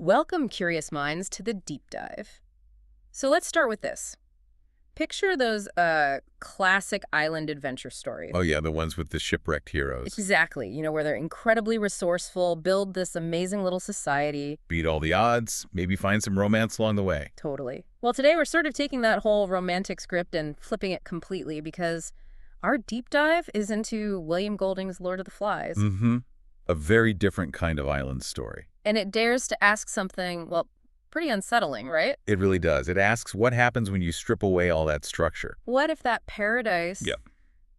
Welcome, curious minds, to the deep dive. So let's start with this. Picture those classic island adventure stories. Oh, yeah, the ones with the shipwrecked heroes. Exactly, where they're incredibly resourceful, build this amazing little society. Beat all the odds, maybe find some romance along the way. Totally. Well, today we're sort of taking that whole romantic script and flipping it completely because our deep dive is into William Golding's Lord of the Flies. Mm-hmm. A very different kind of island story. And it dares to ask something, well, pretty unsettling, right? It really does. It asks what happens when you strip away all that structure. What if that paradise Yep.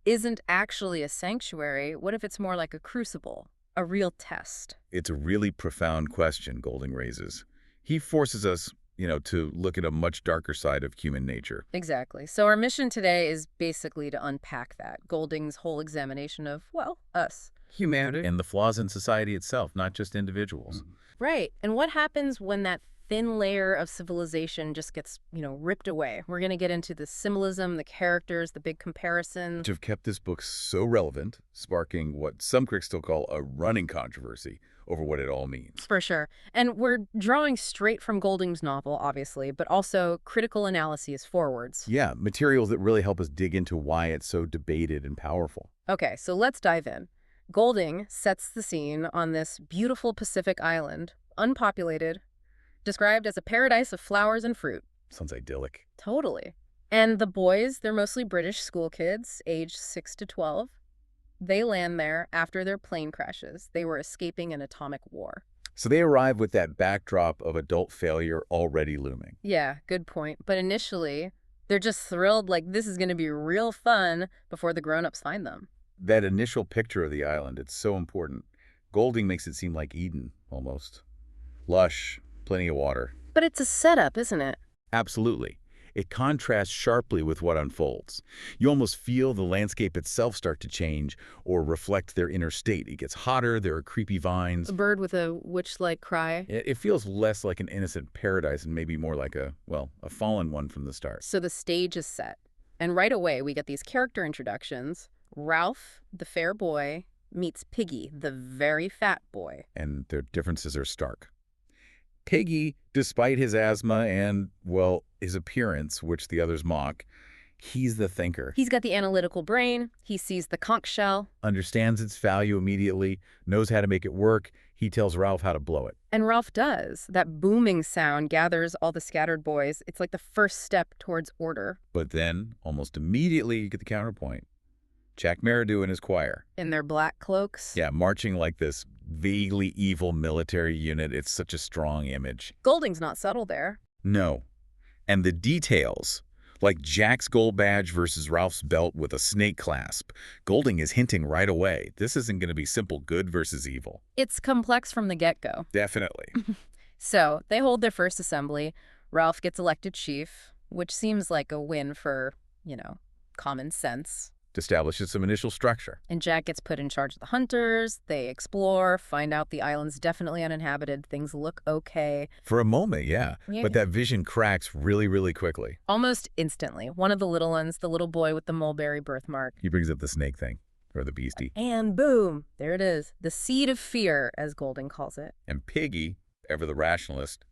isn't actually a sanctuary? What if it's more like a crucible, a real test? It's a really profound question Golding raises. He forces us, to look at a much darker side of human nature. Exactly. So our mission today is basically to unpack that, Golding's whole examination of, well, us. Humanity. And the flaws in society itself, not just individuals. Right. And what happens when that thin layer of civilization just gets, ripped away? We're going to get into the symbolism, the characters, the big comparisons. Which have kept this book so relevant, sparking what some critics still call a running controversy over what it all means. For sure. And we're drawing straight from Golding's novel, obviously, but also critical analyses forwards. Yeah, materials that really help us dig into why it's so debated and powerful. Okay, so let's dive in. Golding sets the scene on this beautiful Pacific island, unpopulated, described as a paradise of flowers and fruit. Sounds idyllic. Totally. And the boys, they're mostly British school kids, aged 6 to 12. They land there after their plane crashes. They were escaping an atomic war. So they arrive with that backdrop of adult failure already looming. Yeah, good point. But initially, they're just thrilled like this is going to be real fun before the grown-ups find them. That initial picture of the island, it's so important. Golding makes it seem like Eden, almost. Lush, plenty of water. But it's a setup, isn't it? Absolutely. It contrasts sharply with what unfolds. You almost feel the landscape itself start to change or reflect their inner state. It gets hotter, there are creepy vines. A bird with a witch-like cry. It feels less like an innocent paradise and maybe more like a fallen one from the start. So the stage is set. And right away, we get these character introductions. Ralph, the fair boy, meets Piggy, the very fat boy. And their differences are stark. Piggy, despite his asthma and, his appearance, which the others mock, he's the thinker. He's got the analytical brain. He sees the conch shell. Understands its value immediately, knows how to make it work. He tells Ralph how to blow it. And Ralph does. That booming sound gathers all the scattered boys. It's like the first step towards order. But then, almost immediately, you get the counterpoint. Jack Merridew and his choir. In their black cloaks. Yeah, marching like this vaguely evil military unit. It's such a strong image. Golding's not subtle there. No. And the details, like Jack's gold badge versus Ralph's belt with a snake clasp, Golding is hinting right away, this isn't going to be simple good versus evil. It's complex from the get-go. Definitely. So they hold their first assembly. Ralph gets elected chief, which seems like a win for, common sense. Establishes some initial structure. And Jack gets put in charge of the hunters. They explore, find out the island's definitely uninhabited. Things look okay. For a moment, yeah. But that vision cracks really, really quickly. Almost instantly. One of the little ones, the little boy with the mulberry birthmark. He brings up the snake thing, or the beastie. And boom, there it is. The seed of fear, as Golding calls it. And Piggy, ever the rationalist,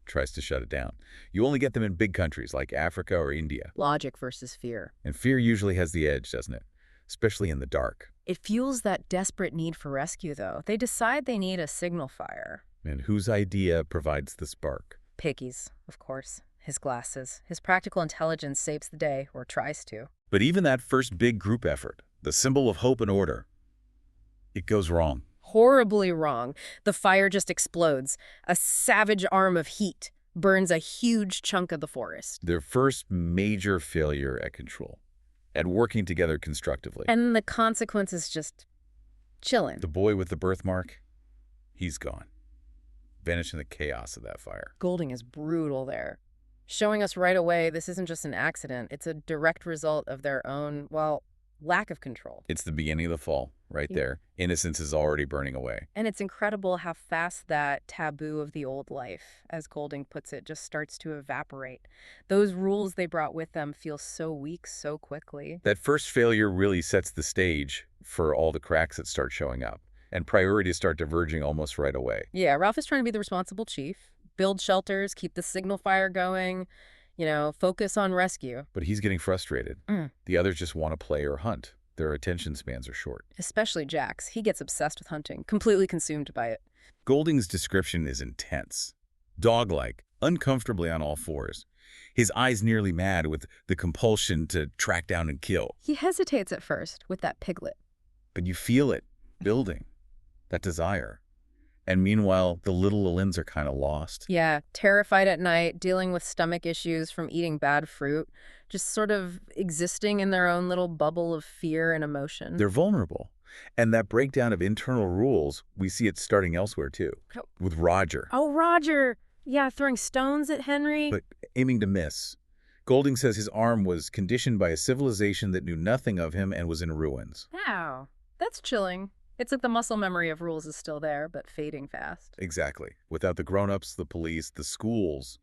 tries to shut it down. You only get them in big countries like Africa or India. Logic versus fear. And fear usually has the edge, doesn't it? Especially in the dark. It fuels that desperate need for rescue, though. They decide they need a signal fire. And whose idea provides the spark? Piggy's, of course. His glasses. His practical intelligence saves the day, or tries to. But even that first big group effort, the symbol of hope and order, it goes wrong. Horribly wrong. The fire just explodes. A savage arm of heat burns a huge chunk of the forest. Their first major failure at control, at working together constructively. And the consequence is just chilling. The boy with the birthmark, he's gone. Vanished in the chaos of that fire. Golding is brutal there, showing us right away this isn't just an accident. It's a direct result of their own, lack of control. It's the beginning of the fall, right there. Innocence is already burning away. And it's incredible how fast that taboo of the old life, as Golding puts it, just starts to evaporate. Those rules they brought with them feel so weak so quickly. That first failure really sets the stage for all the cracks that start showing up. And priorities start diverging almost right away. Yeah, Ralph is trying to be the responsible chief, build shelters, keep the signal fire going, focus on rescue. But he's getting frustrated. Mm. The others just want to play or hunt. Their attention spans are short. Especially Jax. He gets obsessed with hunting, completely consumed by it. Golding's description is intense. Dog-like, uncomfortably on all fours. His eyes nearly mad with the compulsion to track down and kill. He hesitates at first with that piglet. But you feel it building, that desire. And meanwhile, the little Lilins are kind of lost. Yeah, terrified at night, dealing with stomach issues from eating bad fruit, just sort of existing in their own little bubble of fear and emotion. They're vulnerable. And that breakdown of internal rules, we see it starting elsewhere too, with Roger. Oh, Roger! Yeah, throwing stones at Henry. But aiming to miss. Golding says his arm was conditioned by a civilization that knew nothing of him and was in ruins. Wow, that's chilling. It's like the muscle memory of rules is still there, but fading fast. Exactly. Without the grown-ups, the police, the schools,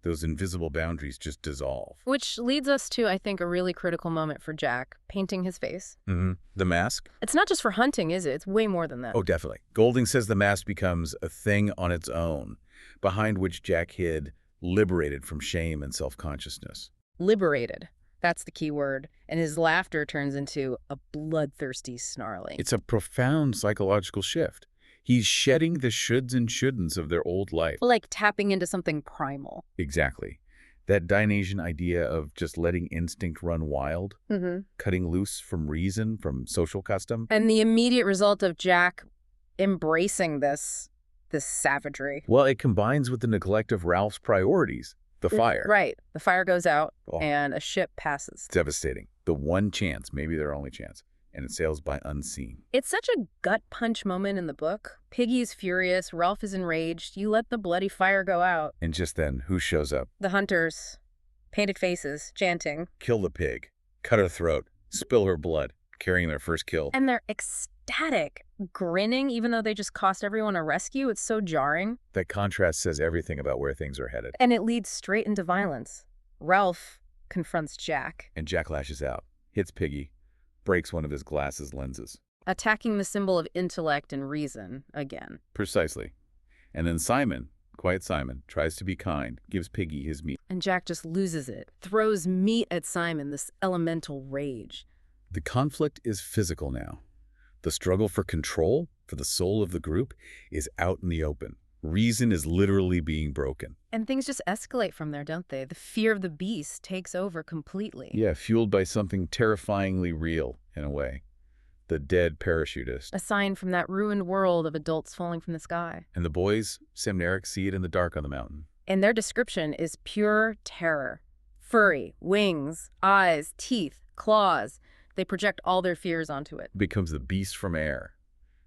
those invisible boundaries just dissolve. Which leads us to, I think, a really critical moment for Jack, painting his face. The mask? It's not just for hunting, is it? It's way more than that. Oh, definitely. Golding says the mask becomes a thing on its own, behind which Jack hid, liberated from shame and self-consciousness. Liberated. That's the key word. And his laughter turns into a bloodthirsty snarling. It's a profound psychological shift. He's shedding the shoulds and shouldn'ts of their old life. Like tapping into something primal. Exactly. That Dionysian idea of just letting instinct run wild, cutting loose from reason, from social custom. And the immediate result of Jack embracing this savagery. Well, it combines with the neglect of Ralph's priorities, the fire. Right. The fire goes out and a ship passes. Devastating. The one chance, maybe their only chance, and it sails by unseen. It's such a gut punch moment in the book. Piggy's furious, Ralph is enraged. You let the bloody fire go out. And just then, who shows up? The hunters, painted faces, chanting. Kill the pig, cut her throat, spill her blood, carrying their first kill. And they're ecstatic, grinning, even though they just cost everyone a rescue. It's so jarring. That contrast says everything about where things are headed. And it leads straight into violence. Ralph confronts Jack. And Jack lashes out, hits Piggy, breaks one of his glasses lenses. Attacking the symbol of intellect and reason again. Precisely. And then Simon, quiet Simon, tries to be kind, gives Piggy his meat. And Jack just loses it, throws meat at Simon, this elemental rage. The conflict is physical now. The struggle for control, for the soul of the group, is out in the open. Reason is literally being broken. And things just escalate from there, don't they? The fear of the beast takes over completely. Yeah, fueled by something terrifyingly real, in a way. The dead parachutist. A sign from that ruined world of adults falling from the sky. And the boys, Sam and Eric, see it in the dark on the mountain. And their description is pure terror. Furry, wings, eyes, teeth, claws. They project all their fears onto it. Becomes the beast from air.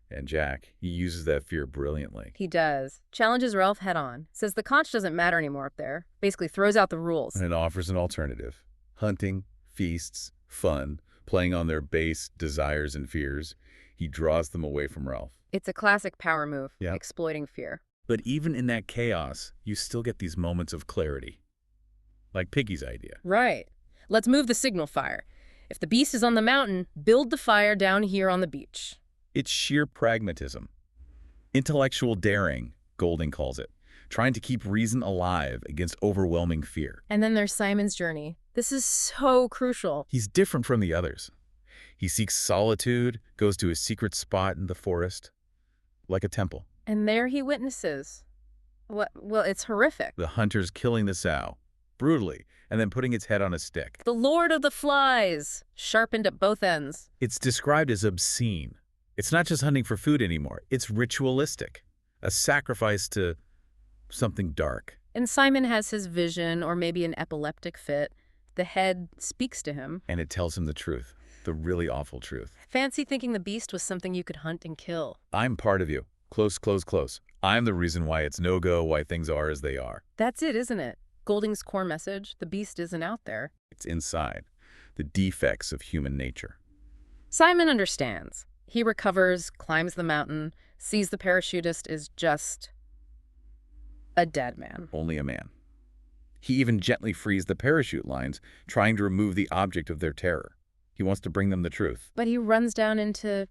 And Jack, he uses that fear brilliantly. He does. Challenges Ralph head on. Says the conch doesn't matter anymore up there. Basically throws out the rules. And it offers an alternative. Hunting, feasts, fun, playing on their base desires and fears. He draws them away from Ralph. It's a classic power move, Yep. exploiting fear. But even in that chaos, you still get these moments of clarity. Like Piggy's idea. Right. Let's move the signal fire. If the beast is on the mountain, build the fire down here on the beach. It's sheer pragmatism. Intellectual daring, Golding calls it. Trying to keep reason alive against overwhelming fear. And then there's Simon's journey. This is so crucial. He's different from the others. He seeks solitude, goes to a secret spot in the forest, like a temple. And there he witnesses. Well, it's horrific. The hunters killing the sow, brutally, and then putting its head on a stick. The Lord of the Flies, sharpened at both ends. It's described as obscene. It's not just hunting for food anymore. It's ritualistic. A sacrifice to something dark. And Simon has his vision, or maybe an epileptic fit. The head speaks to him. And it tells him the truth, the really awful truth. Fancy thinking the beast was something you could hunt and kill. I'm part of you. Close, close, close. I'm the reason why it's no-go, why things are as they are. That's it, isn't it? Golding's core message, the beast isn't out there. It's inside, the defects of human nature. Simon understands. He recovers, climbs the mountain, sees the parachutist is just a dead man. Only a man. He even gently frees the parachute lines, trying to remove the object of their terror. He wants to bring them the truth. But he runs down into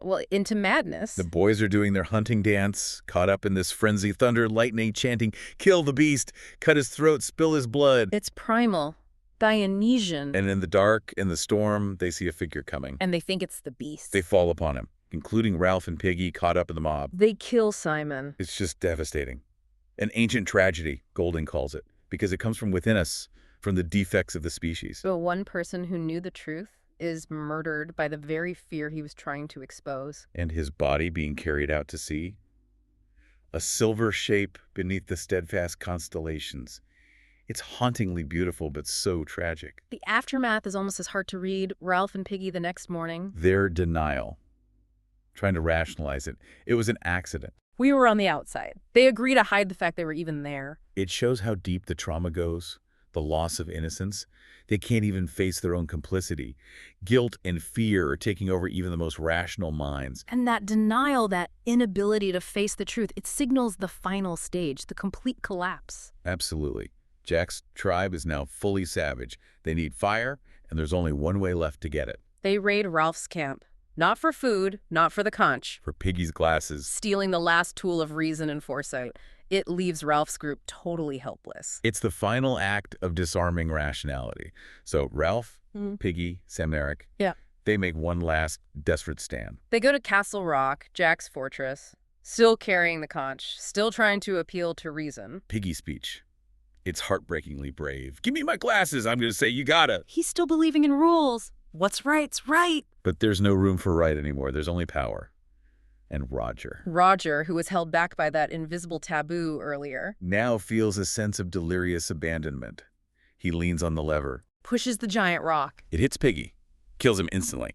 Well, into The madness. boys are doing their hunting dance, caught up in this frenzy, thunder, lightning, chanting, "Kill the beast! Cut his throat, spill his blood!" It's primal, Dionysian, And in the dark, in the storm, they see a figure coming. and they think it's the They beast. fall upon him, including Ralph and Piggy caught up in the mob. They kill Simon. It's just devastating. An ancient tragedy, Golding calls it, because it comes from within us, from the defects of the species. But one person who knew the truth is murdered by the very fear he was trying to expose. And his body being carried out to sea. A silver shape beneath the steadfast constellations. It's hauntingly beautiful, but so tragic. The aftermath is almost as hard to read. Ralph and Piggy the next morning. Their denial, trying to rationalize it. It was an accident. We were on the outside. They agree to hide the fact they were even there. It shows how deep the trauma goes, the loss of innocence. They can't even face their own complicity. Guilt and fear are taking over even the most rational minds. And that denial, that inability to face the truth, it signals the final stage, the complete collapse. Absolutely. Jack's tribe is now fully savage. They need fire, and there's only one way left to get it. They raid Ralph's camp. Not for food, not for the conch. For Piggy's glasses. Stealing the last tool of reason and foresight. It leaves Ralph's group totally helpless. It's the final act of disarming rationality. So Ralph, Piggy, Sam and Eric, Yeah. they make one last desperate stand. They go to Castle Rock, Jack's fortress, still carrying the conch, still trying to appeal to reason. Piggy's speech. It's heartbreakingly brave. "Give me my glasses. I'm going to say you gotta." He's still believing in rules. What's right's right. But there's no room for right anymore. There's only power. And Roger, who was held back by that invisible taboo earlier, now feels a sense of delirious abandonment. He leans on the lever. pushes the giant rock, It hits Piggy, kills him instantly.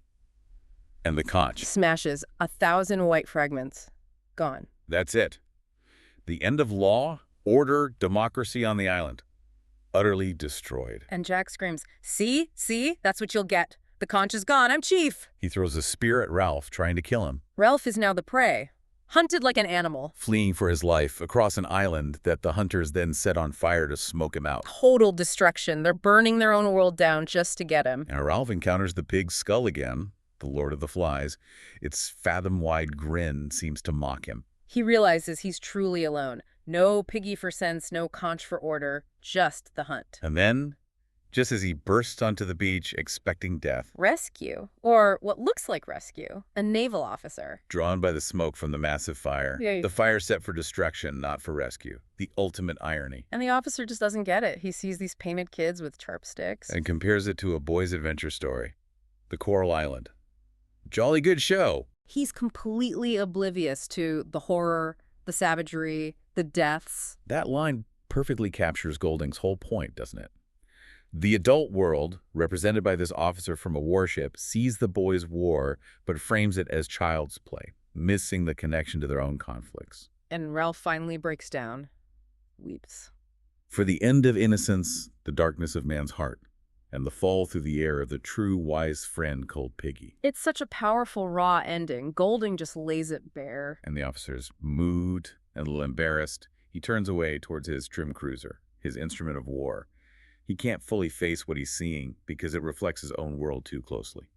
And the conch. smashes 1,000 white fragments. Gone. That's it. The end of law, order, democracy on the island. Utterly destroyed. And Jack screams, "See? See? That's what you'll get. The conch is gone. I'm chief." He throws a spear at Ralph, trying to kill him, Ralph is now the prey, hunted like an animal. fleeing for his life across an island that the hunters then set on fire to smoke him out. Total destruction. They're burning their own world down just to get him. And Ralph encounters the pig's skull again, the Lord of the Flies. Its fathom-wide grin seems to mock him. He realizes he's truly alone. No Piggy for sense, no conch for order, just the hunt. And then, just as he bursts onto the beach expecting death, Rescue, or what looks like rescue, a naval officer. drawn by the smoke from the massive fire, Yeah. the fire set for destruction, not for rescue. The ultimate irony. And the officer just doesn't get it. He sees these painted kids with sharp sticks. And compares it to a boy's adventure story. The Coral Island. Jolly good show. He's completely oblivious to the horror, the savagery, the deaths. That line perfectly captures Golding's whole point, doesn't it? The adult world, represented by this officer from a warship, sees the boys' war, but frames it as child's play, missing the connection to their own conflicts. And Ralph finally breaks down, weeps. For the end of innocence, the darkness of man's heart, and the fall through the air of the true wise friend called Piggy. It's such a powerful, raw ending. Golding just lays it bare. And the officer's mood, and a little embarrassed, he turns away towards his trim cruiser, his instrument of war. He can't fully face what he's seeing because it reflects his own world too closely.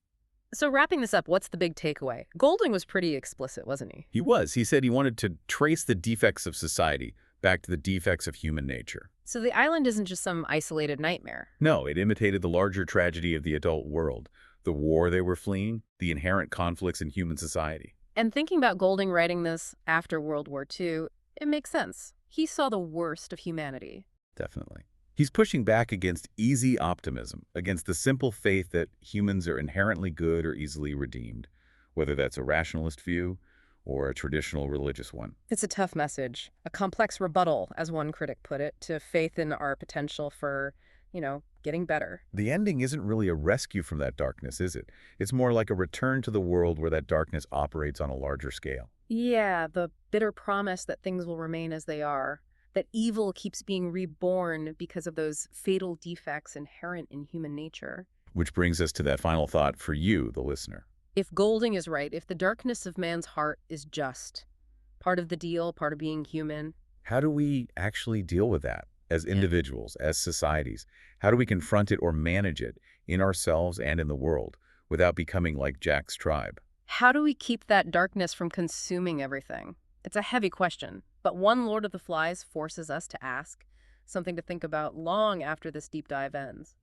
So wrapping this up, what's the big takeaway? Golding was pretty explicit, wasn't he? He was. He said he wanted to trace the defects of society back to the defects of human nature. So the island isn't just some isolated nightmare. No, it imitated the larger tragedy of the adult world, the war they were fleeing, the inherent conflicts in human society. And thinking about Golding writing this after World War II, it makes sense. He saw the worst of humanity. Definitely. He's pushing back against easy optimism, against the simple faith that humans are inherently good or easily redeemed, whether that's a rationalist view or a traditional religious one. It's a tough message, a complex rebuttal, as one critic put it, to faith in our potential for, getting better. The ending isn't really a rescue from that darkness, is it? It's more like a return to the world where that darkness operates on a larger scale. Yeah, the bitter promise that things will remain as they are, that evil keeps being reborn because of those fatal defects inherent in human nature. Which brings us to that final thought for you, the listener. If Golding is right, if the darkness of man's heart is just part of the deal, part of being human. How do we actually deal with that as individuals, as societies? How do we confront it or manage it in ourselves and in the world without becoming like Jack's tribe? How do we keep that darkness from consuming everything? It's a heavy question, but one Lord of the Flies forces us to ask, something to think about long after this deep dive ends.